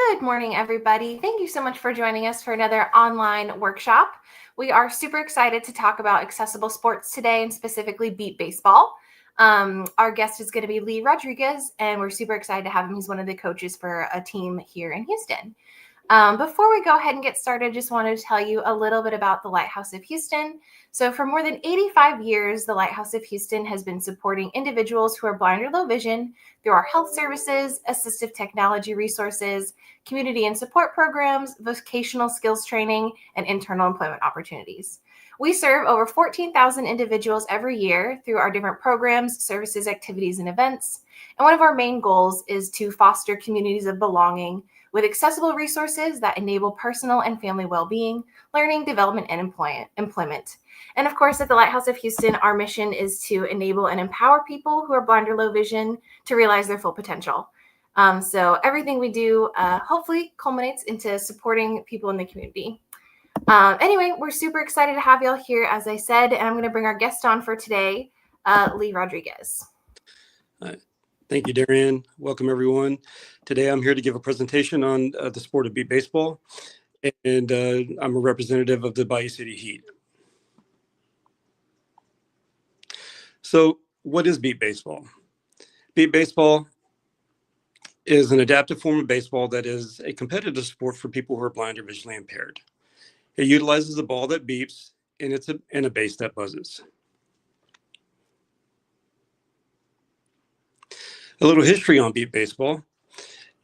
Good morning, everybody. Thank you so much for joining us for another online workshop. We are super excited to talk about accessible sports today and specifically beep baseball. Our guest is going to be Lee Rodriguez, and we're super excited to have him. He's one of the coaches for a team here in Houston. Before we go ahead and get started, just wanted to tell you a little bit about the Lighthouse of Houston. So for more than 85 years, the Lighthouse of Houston has been supporting individuals who are blind or low vision through our health services, assistive technology resources, community and support programs, vocational skills training, and internal employment opportunities. We serve over 14,000 individuals every year through our different programs, services, activities, and events. And one of our main goals is to foster communities of belonging with accessible resources that enable personal and family well-being, learning, development, and employment. And of course, at the Lighthouse of Houston, our mission is to enable and empower people who are blind or low vision to realize their full potential. So everything we do hopefully culminates into supporting people in the community. Anyway, we're super excited to have y'all here, as I said, and I'm going to bring our guest on for today, Lee Rodriguez. Thank you, Darian. Welcome, everyone. Today, I'm here to give a presentation on the sport of beep baseball, and I'm a representative of the Bayou City Heat. So, what is beep baseball? Beep baseball is an adaptive form of baseball that is a competitive sport for people who are blind or visually impaired. It utilizes a ball that beeps and a base that buzzes. A little history on beep baseball.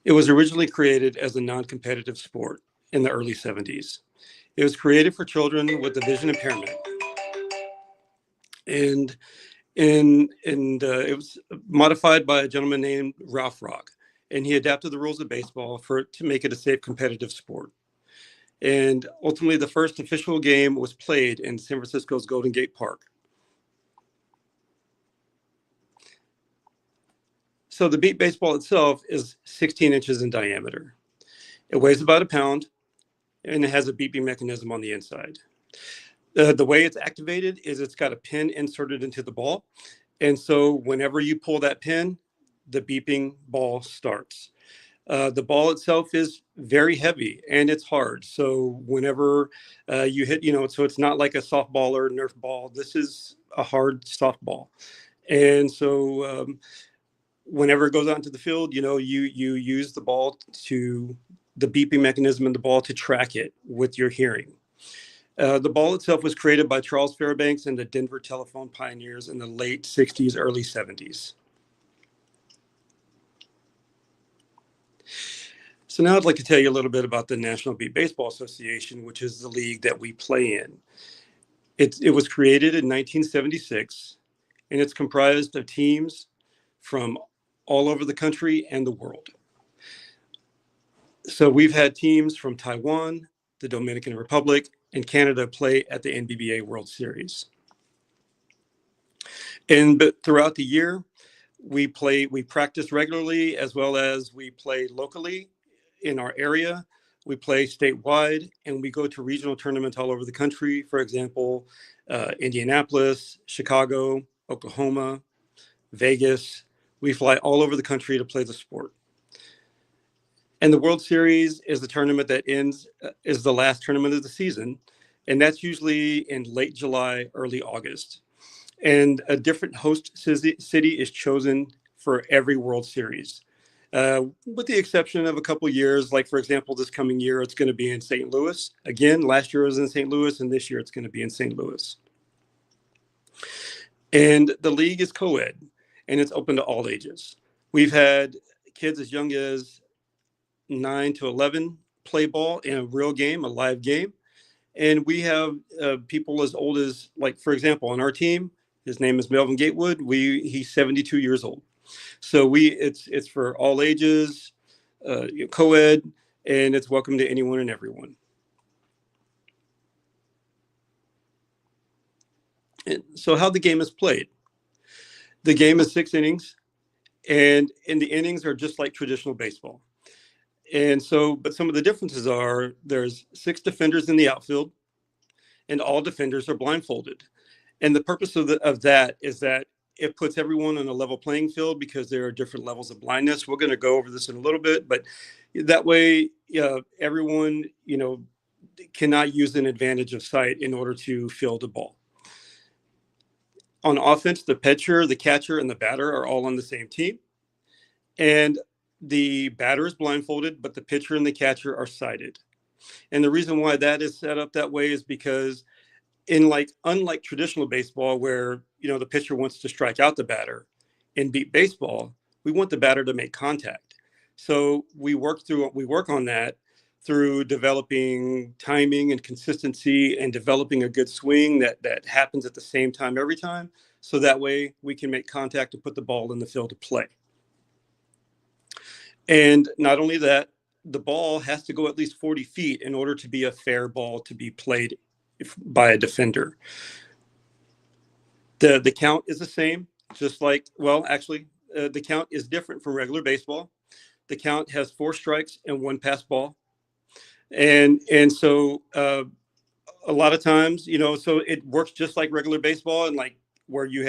It was originally created as a non-competitive sport in the early 70s. It was created for children with a vision impairment. And it was modified by a gentleman named Ralph Rock. And he adapted the rules of baseball to make it a safe competitive sport. And ultimately, the first official game was played in San Francisco's Golden Gate Park. So the beep baseball itself is 16 inches in diameter. It weighs about a pound, and it has a beeping mechanism on the inside. The way it's activated is it's got a pin inserted into the ball. And so whenever you pull that pin, the beeping ball starts. The ball itself is very heavy and it's hard. So whenever you hit, so it's not like a softball or a Nerf ball. This is a hard softball. And so whenever it goes out into the field, you use the beeping mechanism in the ball to track it with your hearing. The ball itself was created by Charles Fairbanks and the Denver telephone pioneers in the late 60s, early 70s. So now I'd like to tell you a little bit about the National Beep Baseball Association, which is the league that we play in. It was created in 1976, and it's comprised of teams from all over the country and the world. So we've had teams from Taiwan, the Dominican Republic, and Canada play at the NBBA World Series. But throughout the year, we practice regularly, as well as we play locally in our area. We play statewide, and we go to regional tournaments all over the country. For example, Indianapolis, Chicago, Oklahoma, Vegas. We fly all over the country to play the sport. And the World Series is the tournament that is the last tournament of the season. And that's usually in late July, early August. And a different host city is chosen for every World Series, with the exception of a couple of years. Like, for example, this coming year, it's going to be in St. Louis. Again, last year it was in St. Louis, and this year it's going to be in St. Louis. And the league is co-ed, and it's open to all ages. We've had kids as young as 9 to 11 play ball in a real game, a live game. And we have people as old as, like, for example, on our team, his name is Melvin Gatewood. He's 72 years old. So it's for all ages, co-ed, and it's welcome to anyone and everyone. And so how the game is played. The game is 6 innings, and the innings are just like traditional baseball. And so, but some of the differences are there's 6 defenders in the outfield, and all defenders are blindfolded. And the purpose of that is that it puts everyone on a level playing field because there are different levels of blindness. We're going to go over this in a little bit, but that way, everyone, cannot use an advantage of sight in order to field a ball. On offense, the pitcher, the catcher, and the batter are all on the same team. And the batter is blindfolded, but the pitcher and the catcher are sighted. And the reason why that is set up that way is because unlike traditional baseball where, the pitcher wants to strike out the batter, in beat baseball, we want the batter to make contact. So we work on that through developing timing and consistency and developing a good swing that happens at the same time every time. So that way we can make contact and put the ball in the field to play. And not only that, the ball has to go at least 40 feet in order to be a fair ball to be played by a defender. The count is the same, just like, the count is different from regular baseball. The count has 4 strikes and 1 pass ball. And so a lot of times, so it works just like regular baseball, and like where you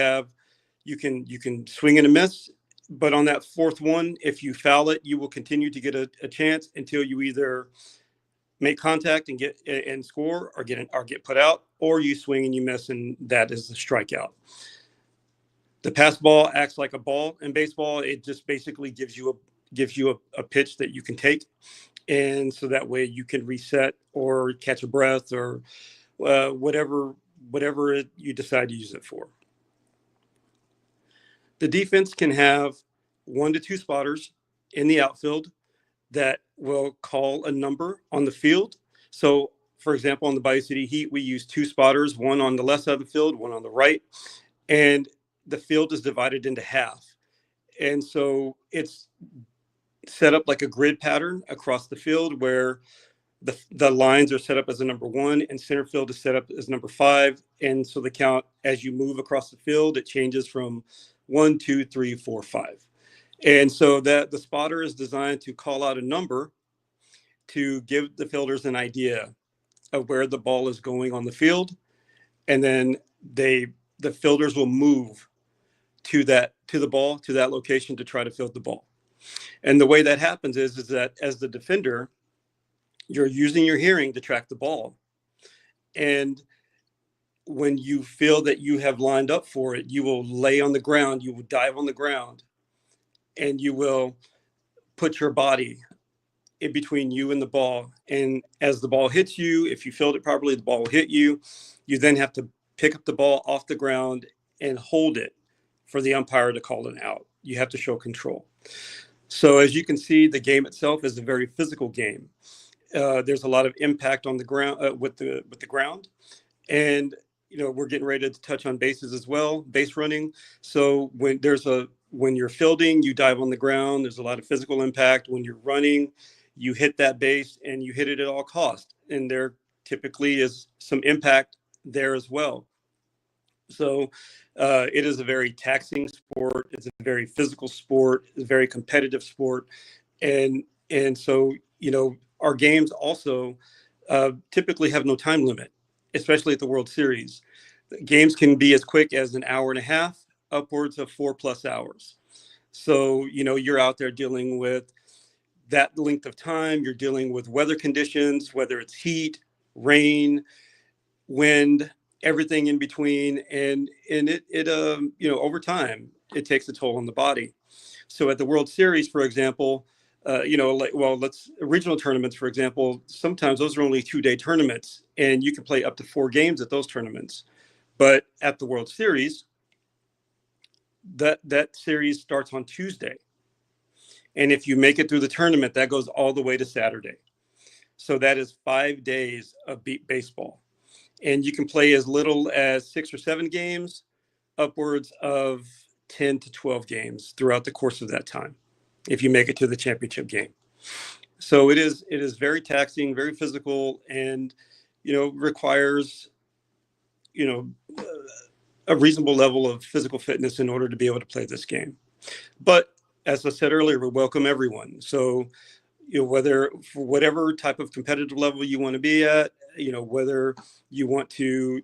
can swing and a miss. But on that 4th one, if you foul it, you will continue to get a chance until you either make contact and get and score, or get put out, or you swing and you miss, and that is the strikeout. The pass ball acts like a ball in baseball. It just basically gives you a pitch that you can take, and so that way you can reset or catch a breath or whatever you decide to use it for. The defense can have 1 to 2 spotters in the outfield that will call a number on the field. So, for example, on the Bayou City Heat, we use 2 spotters, one on the left side of the field, one on the right, and the field is divided into half. And so it's set up like a grid pattern across the field where the lines are set up as a number 1 and center field is set up as number 5. And so the count, as you move across the field, it changes from 1, 2, 3, 4, 5. And so that the spotter is designed to call out a number to give the fielders an idea of where the ball is going on the field. And then the fielders will move to the ball, to that location to try to field the ball. And the way that happens is that as the defender, you're using your hearing to track the ball. And when you feel that you have lined up for it, you will lay on the ground, you will dive on the ground, and you will put your body in between you and the ball. And as the ball hits you, if you field it properly, the ball will hit you. You then have to pick up the ball off the ground and hold it for the umpire to call it out. You have to show control. So as you can see, the game itself is a very physical game. There's a lot of impact on the ground with the ground. And we're getting ready to touch on bases as well, base running. So when you're fielding, you dive on the ground. There's a lot of physical impact. When you're running, you hit that base and you hit it at all costs. And there typically is some impact there as well. So it is a very taxing sport. It's a very physical sport. It's a very competitive sport. And so, our games also typically have no time limit, especially at the World Series. Games can be as quick as an hour and a half, upwards of 4+ hours. So, you're out there dealing with that length of time. You're dealing with weather conditions, whether it's heat, rain, wind, everything in between. And it over time, it takes a toll on the body. So at the World Series, for example, regional tournaments, for example, sometimes those are only 2-day tournaments, and you can play up to 4 games at those tournaments. But at the World Series, that series starts on Tuesday. And if you make it through the tournament, that goes all the way to Saturday. So that is 5 days of beat baseball. And you can play as little as 6 or 7 games, upwards of 10 to 12 games throughout the course of that time, if you make it to the championship game. So it is very taxing, very physical, and requires a reasonable level of physical fitness in order to be able to play this game. But as I said earlier, we welcome everyone. So whether for whatever type of competitive level you want to be at, whether you want to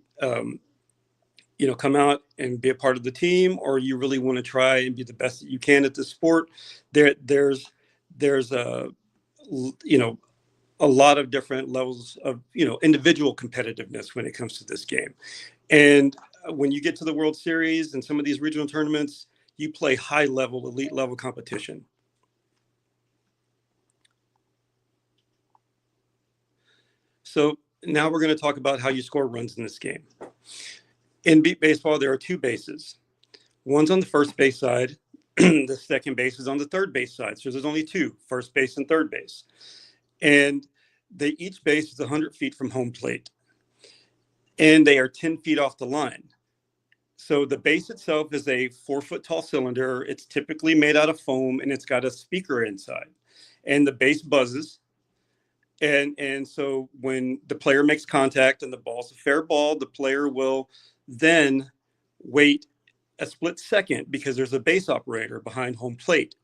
come out and be a part of the team, or you really want to try and be the best that you can at the sport, there's a a lot of different levels of individual competitiveness when it comes to this game. And when you get to the World Series and some of these regional tournaments, you play high level, elite level competition. So now we're going to talk about how you score runs in this game. In beat baseball, there are two bases. One's on the first base side. The second base is on the third base side. So there's only two, first base and third base. And each base is 100 feet from home plate. And they are 10 feet off the line. So the base itself is a 4-foot tall cylinder. It's typically made out of foam, and it's got a speaker inside. And the base buzzes. And so when the player makes contact and the ball's a fair ball, the player will then wait a split second because there's a base operator behind home plate.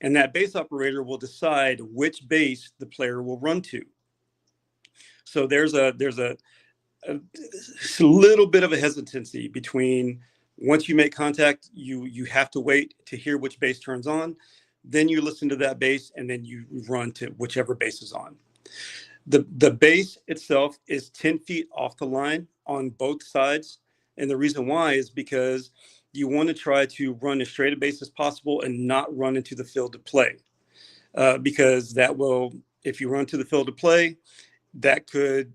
And that base operator will decide which base the player will run to. So there's a little bit of a hesitancy between once you make contact, you have to wait to hear which base turns on. Then you listen to that base, and then you run to whichever base is on. The base itself is 10 feet off the line on both sides. And the reason why is because you want to try to run as straight a base as possible and not run into the field of play. Because that will, if you run to the field of play, that could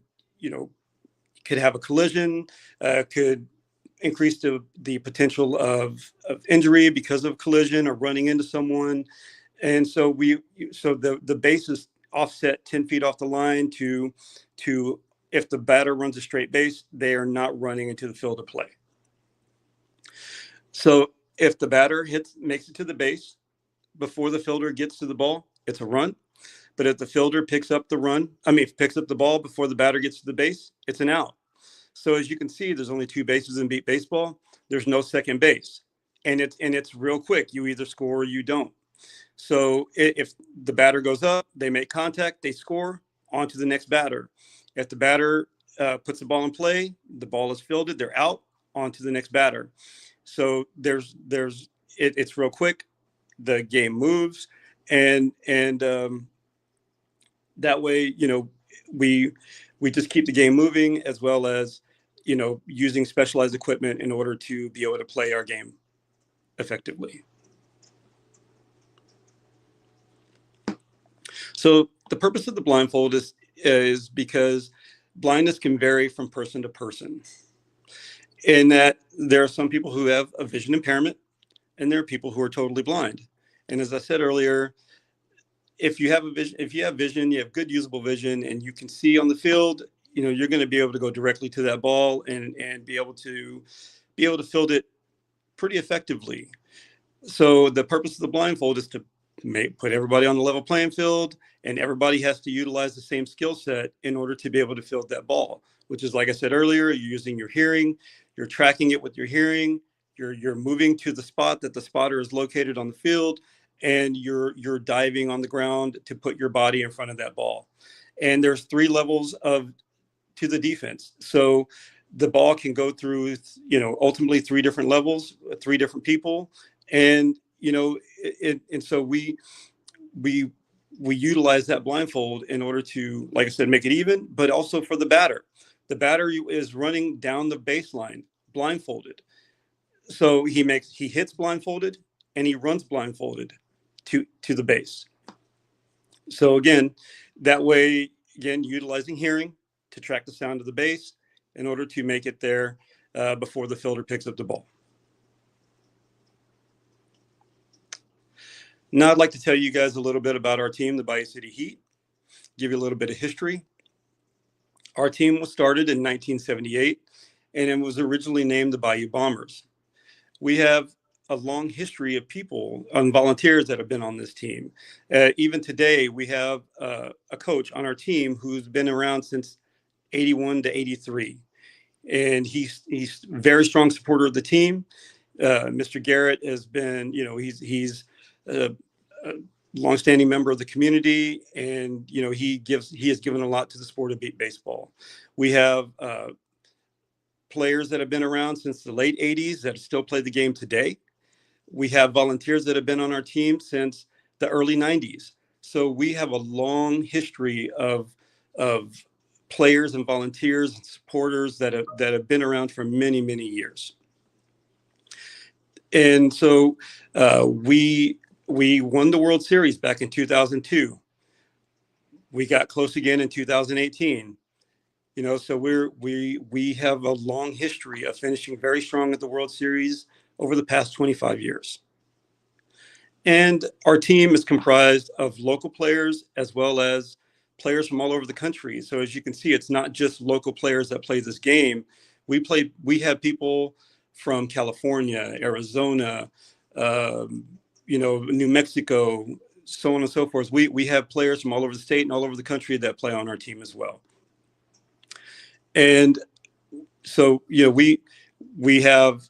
have a collision, could increase the potential of injury because of collision or running into someone. And so the base is offset 10 feet off the line to if the batter runs a straight base, they are not running into the field of play. So if the batter makes it to the base before the fielder gets to the ball, it's a run. But if the fielder picks up the ball before the batter gets to the base, it's an out. So as you can see, there's only two bases in beat baseball. There's no second base, and it's real quick. You either score or you don't. So if the batter goes up, they make contact, they score, on to the next batter. If the batter puts the ball in play, the ball is fielded, they're out, on to the next batter. So it's real quick. The game moves, and that way, we just keep the game moving, as well as, using specialized equipment in order to be able to play our game effectively. So the purpose of the blindfold is because blindness can vary from person to person, in that there are some people who have a vision impairment, and there are people who are totally blind. And as I said earlier, if you have vision, you have good usable vision, and you can see on the field, you're going to be able to go directly to that ball and be able to field it pretty effectively. So the purpose of the blindfold is to put everybody on the level playing field, and everybody has to utilize the same skill set in order to be able to field that ball, which is, like I said earlier, you're using your hearing, you're tracking it with your hearing, you're moving to the spot that the spotter is located on the field, and you're diving on the ground to put your body in front of that ball. And there's 3 levels to the defense. So the ball can go through, ultimately 3 different levels, 3 different people. And, and so we utilize that blindfold in order to, like I said, make it even, but also for the batter. The batter is running down the baseline blindfolded. So he hits blindfolded, and he runs blindfolded to the base. So again, that way, utilizing hearing to track the sound of the base in order to make it there before the fielder picks up the ball. Now I'd like to tell you guys a little bit about our team, the Bayou City Heat, give you a little bit of history. Our team was started in 1978, and it was originally named the Bayou Bombers. We have a long history of people and volunteers that have been on this team. Even today, we have a coach on our team who's been around since 81 to 83. And he's a very strong supporter of the team. Mr. Garrett has been, he's a longstanding member of the community, and he has given a lot to the sport of beat baseball. We have players that have been around since the late 80s that still play the game today. We have volunteers that have been on our team since the early 90s. So we have a long history of players and volunteers and supporters that have been around for many, many years. And so we won the World Series back in 2002. We got close again in 2018. So we have a long history of finishing very strong at the World Series over the past 25 years. And our team is comprised of local players as well as players from all over the country. So as you can see, it's not just local players that play this game. We have people from California, Arizona, New Mexico, so on and so forth. We have players from all over the state and all over the country that play on our team as well. And so, we have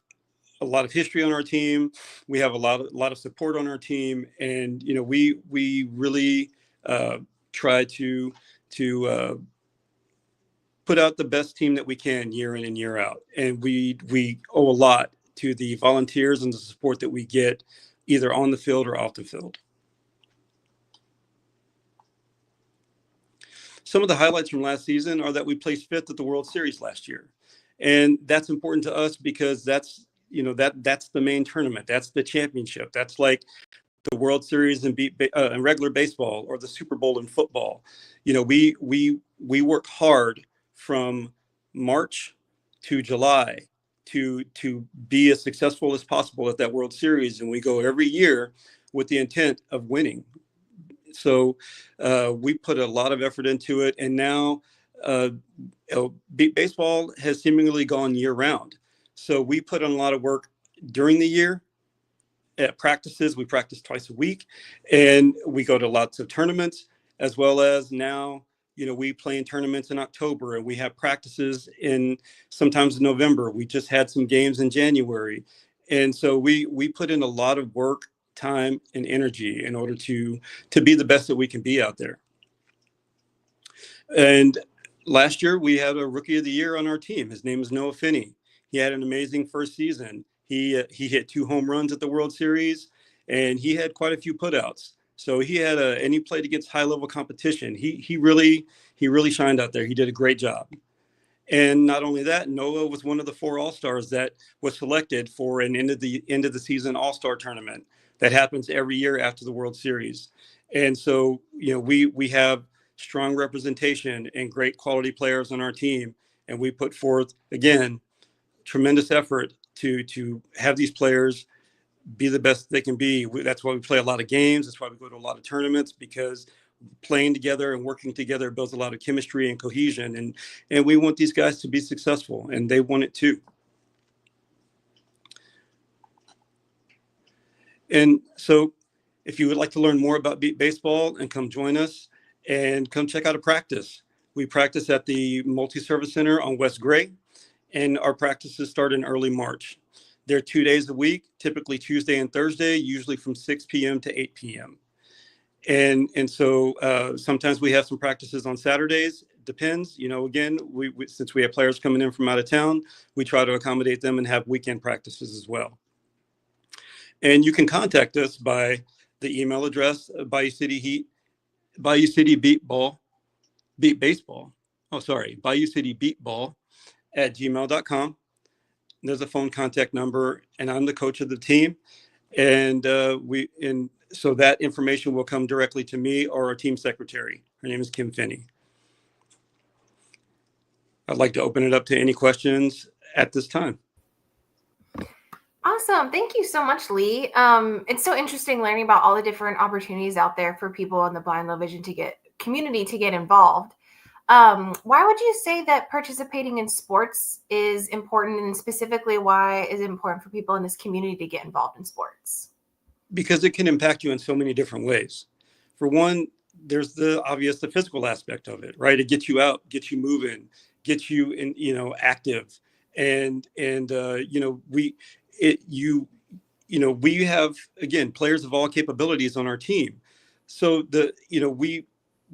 a lot of history on our team. We have a lot of support on our team, and we really try to put out the best team that we can year in and year out. And we owe a lot to the volunteers and the support that we get either on the field or off the field. Some of the highlights from last season are that we placed 5th at the World Series last year. And that's important to us because that's the main tournament. That's the championship. That's like the World Series in regular baseball or the Super Bowl in football. We work hard from March to July to be as successful as possible at that World Series. And we go every year with the intent of winning. So we put a lot of effort into it. And now baseball has seemingly gone year round. So we put in a lot of work during the year at practices. We practice twice a week, and we go to lots of tournaments, as well as now, we play in tournaments in October, and we have practices sometimes in November. We just had some games in January. And so we put in a lot of work, time, and energy in order to be the best that we can be out there. And last year, we had a Rookie of the Year on our team. His name is Noah Finney. He had an amazing first season. He hit 2 home runs at the World Series, and he had quite a few putouts. So and he played against high-level competition. He really shined out there. He did a great job. And not only that, Noah was one of the 4 All-Stars that was selected for an end of the season All-Star tournament that happens every year after the World Series. And so, we have strong representation and great quality players on our team, and we put forth, again, tremendous effort to have these players be the best they can be. That's why we play a lot of games. That's why we go to a lot of tournaments, because playing together and working together builds a lot of chemistry and cohesion. And we want these guys to be successful, and they want it too. And so if you would like to learn more about Beat Baseball and come join us and come check out a practice. We practice at the Multi-Service Center on West Gray, and our practices start in early March. They're 2 days a week, typically Tuesday and Thursday, usually from 6 p.m. to 8 p.m. And so sometimes we have some practices on Saturdays. Depends, again, since we have players coming in from out of town, we try to accommodate them and have weekend practices as well. And you can contact us by the email address, Bayou City Beatball BayouCityBeatball@gmail.com. There's a phone contact number, and I'm the coach of the team. And so that information will come directly to me or our team secretary. Her name is Kim Finney. I'd like to open it up to any questions at this time. Awesome. Thank you so much, Lee. It's so interesting learning about all the different opportunities out there for people in the blind, low vision community to get involved. Why would you say that participating in sports is important, and specifically why is it important for people in this community to get involved in sports? Because it can impact you in so many different ways. For one, there's the physical aspect of it, right? It gets you out, gets you moving, gets you active. And we have, again, players of all capabilities on our team. So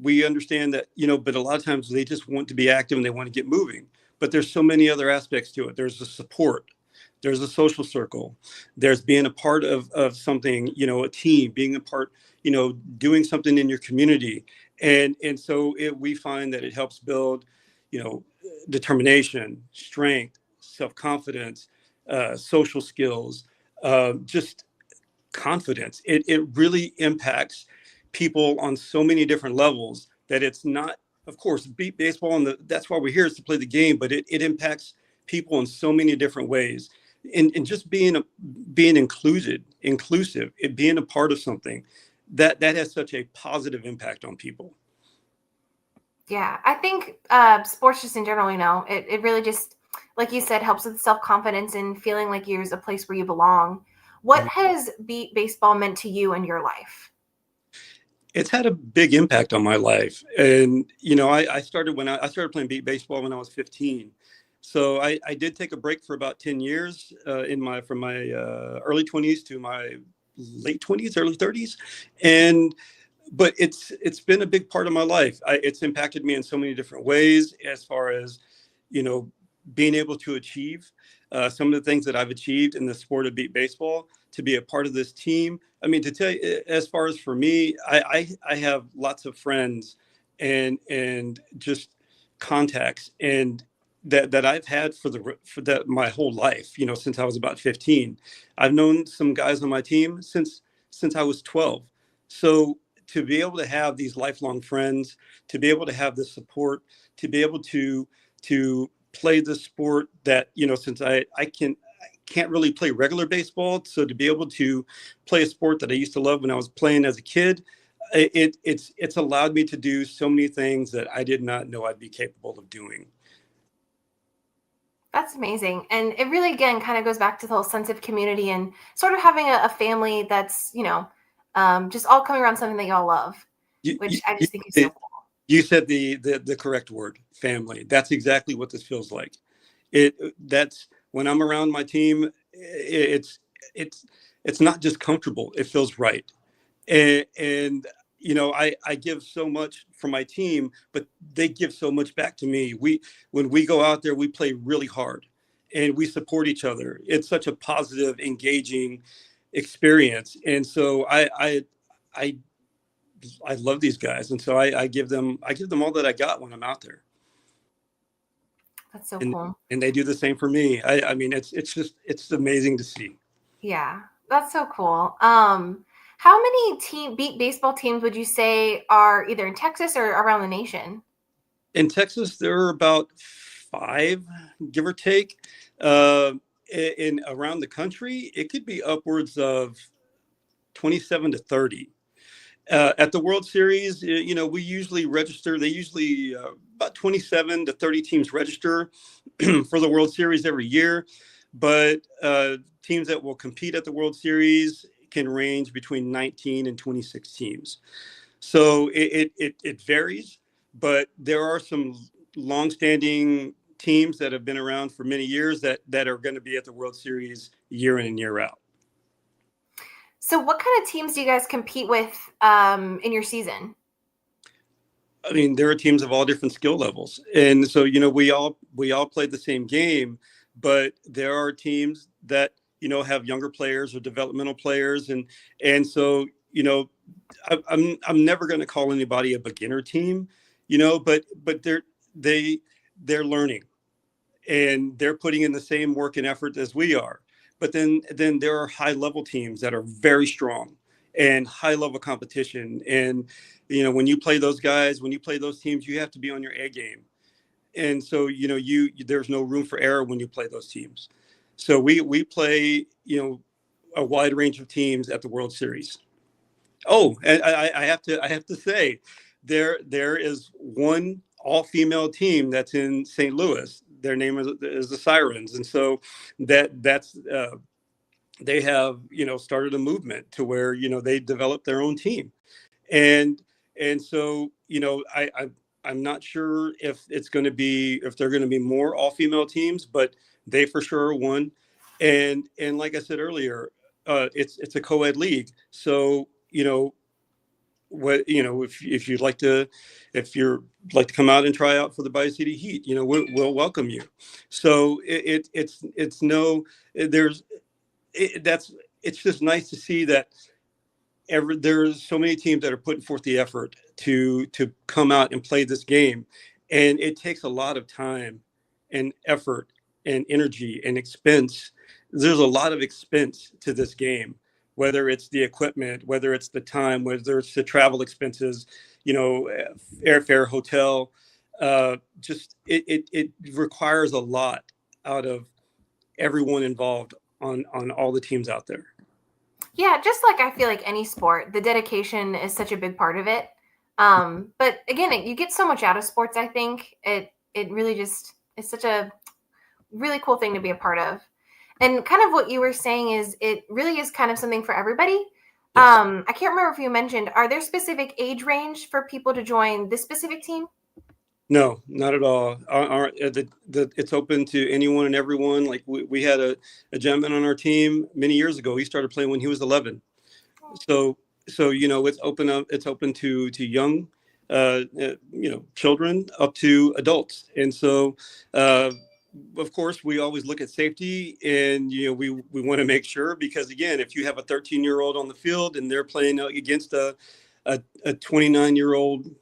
we understand that, but a lot of times they just want to be active and they want to get moving. but there's so many other aspects to it. There's the support, there's a social circle, there's being a part of something, a team, being a part, doing something in your community. And so we find that it helps build, you know, determination, strength, self-confidence, social skills, just confidence. It really impacts people on so many different levels that it's not, of course, beat baseball, and that's why we're here, is to play the game, but it impacts people in so many different ways. And just being inclusive, it being a part of something that has such a positive impact on people. Yeah, I think sports just in general, it really just, like you said, helps with self-confidence and feeling like you're a place where you belong. What has beat baseball meant to you in your life? It's had a big impact on my life. And, I started I started playing beat baseball when I was 15. So I did take a break for about 10 years from my early 20s to my late 20s, early 30s. But it's been a big part of my life. It's impacted me in so many different ways, as far as, you know, being able to achieve some of the things that I've achieved in the sport of beat baseball, to be a part of this team. I mean, to tell you, as far as for me, I have lots of friends and just contacts and that I've had for that my whole life, since I was about 15. I've known some guys on my team since I was 12. So to be able to have these lifelong friends, to be able to have the support, to be able to play the sport that, since I can't really play regular baseball, so to be able to play a sport that I used to love when I was playing as a kid, it's allowed me to do so many things that I did not know I'd be capable of doing. That's amazing. And it really, again, kind of goes back to the whole sense of community and sort of having a family that's, just all coming around something that y'all love, You, which you, I just think is so cool. you said the correct word, family. That's exactly what this feels like. That's when I'm around my team, it's it's not just comfortable, it feels right. And I give so much for my team, but they give so much back to me. When we go out there, we play really hard and we support each other. It's such a positive, engaging experience. And so I I love these guys, and so I give them all that I got when I'm out there, That's so and cool. they do the same for me. I mean, it's amazing to see. Yeah, that's so cool. How many beat baseball teams would you say are either in Texas or around the nation? In Texas, there are about 5, give or take. Uh, in around the country, it could be upwards of 27 to 30. At the World Series, we usually register. They usually about 27 to 30 teams register for the World Series every year, but teams that will compete at the World Series can range between 19 and 26 teams. So it varies, but there are some longstanding teams that have been around for many years that are going to be at the World Series year in and year out. So what kind of teams do you guys compete with in your season? I mean, there are teams of all different skill levels, and so we all play the same game, but there are teams that have younger players or developmental players, and so I'm never going to call anybody a beginner team, but they they're learning and they're putting in the same work and effort as we are. But then there are high level teams that are very strong and high level competition. And when you play those guys, when you play those teams, you have to be on your A game. And so you there's no room for error when you play those teams. So we play a wide range of teams at the World Series. Oh, and I have to say, there is one all-female team that's in St. Louis. Their name is the Sirens, and so that's they have started a movement to where they develop their own team, and so I'm not sure if they're going to be more all-female teams, but they for sure are one, and like I said earlier, it's a co-ed league, so what, if you'd like to, if you're like to come out and try out for the Bayou City Heat, we'll welcome you. So it's no, there's, that's, it's just nice to see that there's so many teams that are putting forth the effort to come out and play this game. And it takes a lot of time and effort and energy and expense. There's a lot of expense to this game, whether it's the equipment, whether it's the time, whether it's the travel expenses, airfare, hotel. Just it requires a lot out of everyone involved on all the teams out there. Yeah, just like I feel like any sport, the dedication is such a big part of it. But again, you get so much out of sports. I think it really just is such a really cool thing to be a part of. And kind of what you were saying is it really is kind of something for everybody. Yes. I can't remember if you mentioned, are there specific age range for people to join this specific team? No, not at all. It's open to anyone and everyone. Like we had a gentleman on our team many years ago. He started playing when he was 11. So it's open up. It's open to young, children up to adults. And so, of course, we always look at safety, and we want to make sure, because again, if you have a 13-year-old on the field and they're playing against a 29-year-old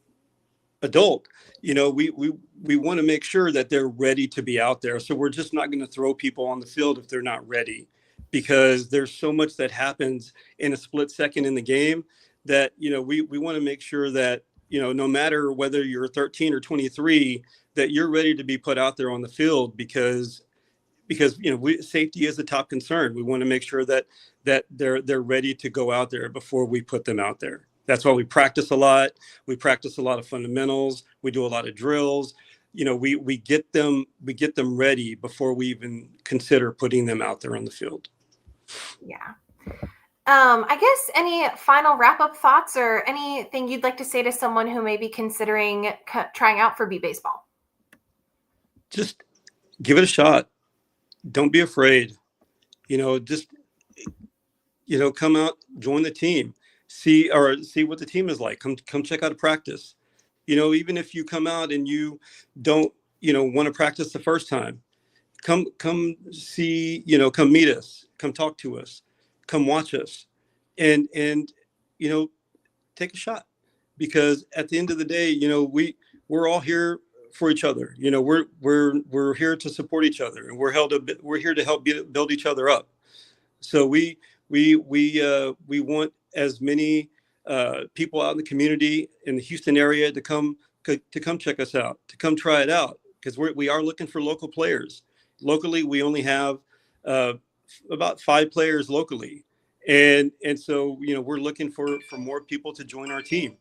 adult, we want to make sure that they're ready to be out there. So we're just not going to throw people on the field if they're not ready, because there's so much that happens in a split second in the game that we want to make sure that no matter whether you're 13 or 23, that you're ready to be put out there on the field, because safety is the top concern. We want to make sure that they're ready to go out there before we put them out there. That's why we practice a lot. We practice a lot of fundamentals. We do a lot of drills. We get them ready before we even consider putting them out there on the field. Yeah. I guess any final wrap-up thoughts or anything you'd like to say to someone who may be considering trying out for beat baseball? Just give it a shot. Don't be afraid. Just come out, join the team. See what the team is like. Come check out a practice. Even if you come out and you don't, want to practice the first time, come see, come meet us, come talk to us, come watch us, and take a shot, because at the end of the day, we're all here for each other. We're here to support each other, and we're here to help build each other up. So we want as many people out in the community in the Houston area to come check us out, to come try it out, because we are looking for local players. Locally, we only have about 5 players locally, and so we're looking for more people to join our team.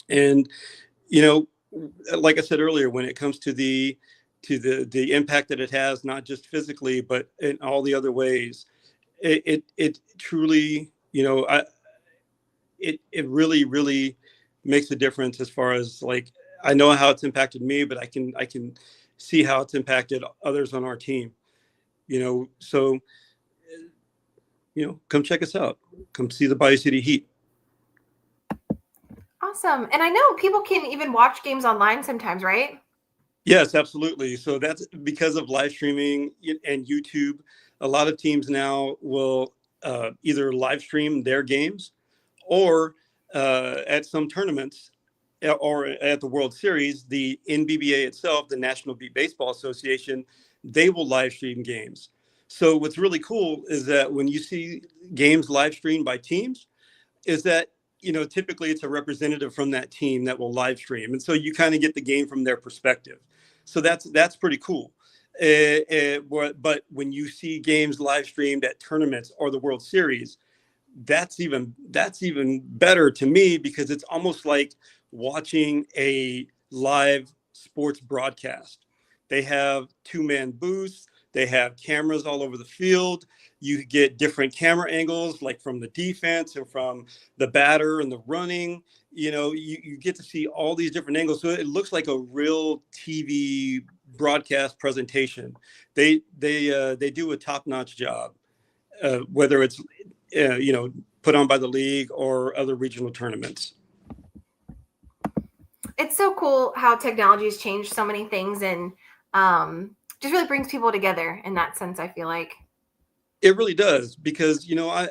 And like I said earlier, when it comes to the impact that it has, not just physically but in all the other ways, it truly, it really, really makes a difference, as far as, like, I know how it's impacted me, but I can see how it's impacted others on our team. So come check us out. Come see the Bayou City Heat. Awesome. And I know people can even watch games online sometimes, right? Yes, absolutely. So that's because of live streaming and YouTube. A lot of teams now will either live stream their games, or at some tournaments, or at the World Series, the NBBA itself, the National Beat Baseball Association, they will live stream games. So what's really cool is that when you see games live streamed by teams, is that typically it's a representative from that team that will live stream, and so you kind of get the game from their perspective. So that's pretty cool. But when you see games live streamed at tournaments or the World Series, that's even better to me, because it's almost like watching a live sports broadcast. They have 2-man booths. They have cameras all over the field. You get different camera angles, like from the defense and from the batter and the running. You get to see all these different angles. So it looks like a real TV broadcast presentation. They do a top-notch job, whether it's put on by the league or other regional tournaments. it's so cool how technology has changed so many things, and just really brings people together in that sense, I feel like. It really does because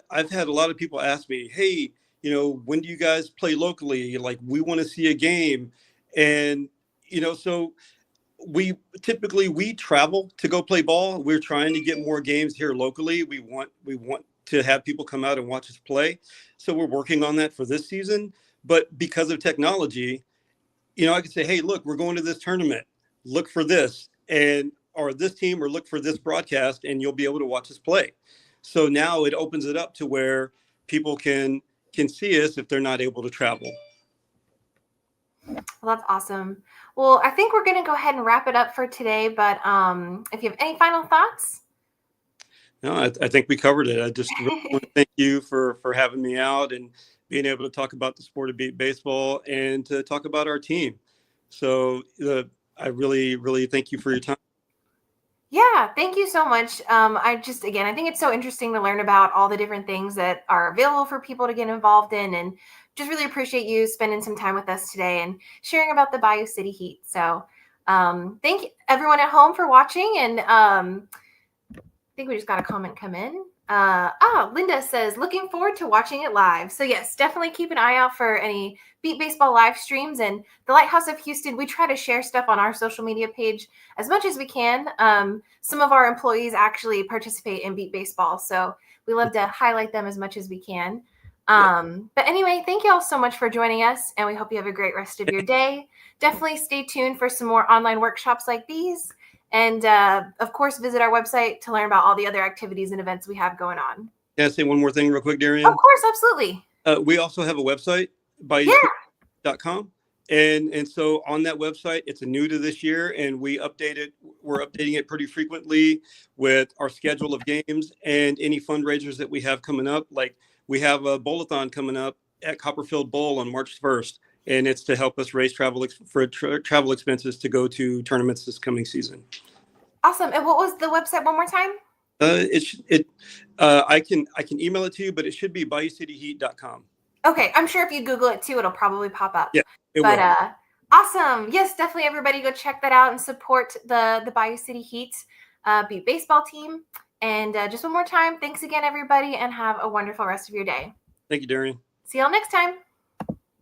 I've had a lot of people ask me, "Hey, when do you guys play locally? Like, we want to see a game," and so we travel to go play ball. We're trying to get more games here locally. We want to have people come out and watch us play, so we're working on that for this season. But because of technology, I could say, "Hey, look, we're going to this tournament. Look for this," and or this team, or look for this broadcast, and you'll be able to watch us play. So now it opens it up to where people can see us if they're not able to travel. Well, that's awesome. Well, I think we're going to go ahead and wrap it up for today. But if you have any final thoughts. No, I think we covered it. I just really want to thank you for having me out and being able to talk about the sport of beat baseball and to talk about our team. So I really, really thank you for your time. Yeah, thank you so much. I think it's so interesting to learn about all the different things that are available for people to get involved in, and just really appreciate you spending some time with us today and sharing about the Bayou City Heat. So thank you everyone at home for watching, and I think we just got a comment come in. Linda says, looking forward to watching it live. So yes, definitely keep an eye out for any Beat Baseball live streams. And the Lighthouse of Houston, we try to share stuff on our social media page as much as we can. Some of our employees actually participate in Beat Baseball, so we love to highlight them as much as we can. But anyway, thank you all so much for joining us, and we hope you have a great rest of your day. Definitely stay tuned for some more online workshops like these. And of course, visit our website to learn about all the other activities and events we have going on. Can I say one more thing real quick, Darian? Of course, absolutely. We also have a website, BayouCity.com. And so on that website, it's new to this year, and we're updating it pretty frequently with our schedule of games and any fundraisers that we have coming up. Like, we have a bowl-a-thon coming up at Copperfield Bowl on March 1st, and it's to help us raise travel expenses to go to tournaments this coming season. Awesome. And what was the website one more time? I can email it to you, but it should be BayouCityHeat.com. Okay, I'm sure if you Google it too, it'll probably pop up. Yeah, it will. Awesome. Yes, definitely everybody go check that out and support the Bayou City Heat Beat Baseball team. And just one more time, thanks again, everybody, and have a wonderful rest of your day. Thank you, Darian. See y'all next time.